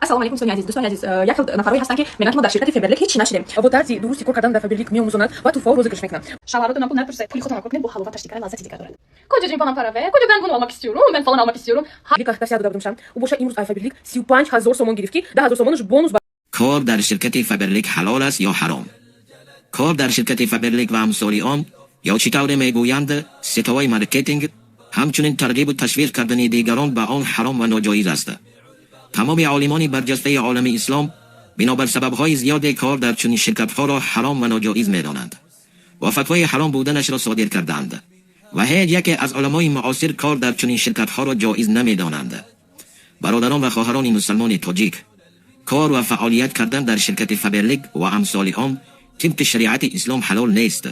سلام علیکم دوستان عزیز یک نفرایی هستن که میگن که ما در شرکت فیبرلک هیچ نشدیم با طرز درستی کار کردن در فیبرلک میآموزونند و تو فور روزگارش میکنن شلواراتون هم نپرسه پولی خودم کنید با حلاوت تشکیل لذتی دیگه داره Kocacığım bana para ver. Koca ben bunu almak istiyorum. Ben falan almak istiyorum. فیبرلک دست داده بودم و باشه امروز فیبرلک 35000 تومان گرفت که 10000 تومانش بونوس کار در شرکت فیبرلک حلال است یا حرام؟ کار در شرکت فیبرلک و امثال آن یا چطور میگویند ستوای مارکتینگ همچنین ترغیب و تشویق کردن دیگران به آن حرام و ناجایز است. تمام عالمان برجسته عالم اسلام بنابر سبب‌های زیاد کار در چنین شرکت‌ها را حرام و ناجایز می‌دانند و فتوای حرام بودنش را صادر کردند و هیچ یک از علمای معاصر کار در چنین شرکت‌ها را جایز نمی‌دانند. برادران و خواهران مسلمان تاجیک، کار و فعالیت کردن در شرکت فیبرلک و امثال آن طبق شریعت اسلام حلال نیست،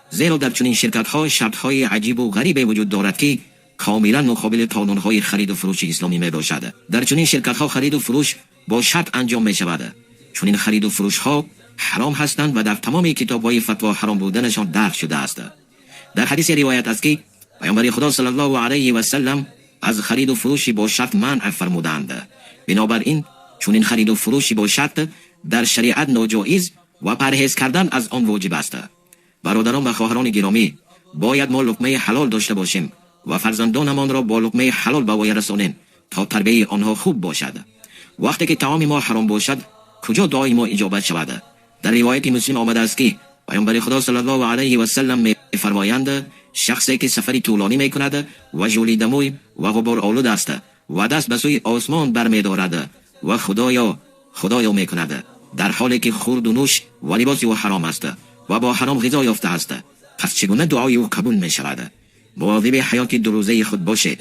زیرا در چنین شرکت‌ها شرط‌های عجیب و غریب وجود دارد که کاملا مقابل قانون‌های خرید و فروش اسلامی میباشد. در چنین شرکت‌ها خرید و فروش با شرط انجام می‌شود. چنین خرید و فروش‌ها حرام هستند و در تمام کتاب‌های فتوا حرام بودنشان درج شده است. در حدیث روایت است که پیامبر خدا صلی الله علیه و سلم از خرید و فروش با شرط منع فرمودند. بنابراین چنین خرید و فروش با شرط در شریعت ناجایز و پرهیز کردن از آن واجب است. برادران و خواهران گرامی، باید ما لقمه حلال داشته باشیم و فرزندانمان را با لقمه حلال به وی رسانیم تا تربیت آنها خوب باشد. وقتی که طعام ما حرام باشد کجا دعای ما اجابت شود؟ در روایت مسلم آمده است که پیامبر خدا صلی الله علیه و سلم می‌فرمایند شخصی که سفری طولانی میکند و ژولیده موی و غبار آلود است و دست به سوی آسمان برمی‌دارد و خدایا میکند در حالی که خورد و نوش و لباس او حرام است و با حرام غذا یافته است، پس چگونه دعای او قبول می شود؟ مواظب حیات دو روزه خود باشید.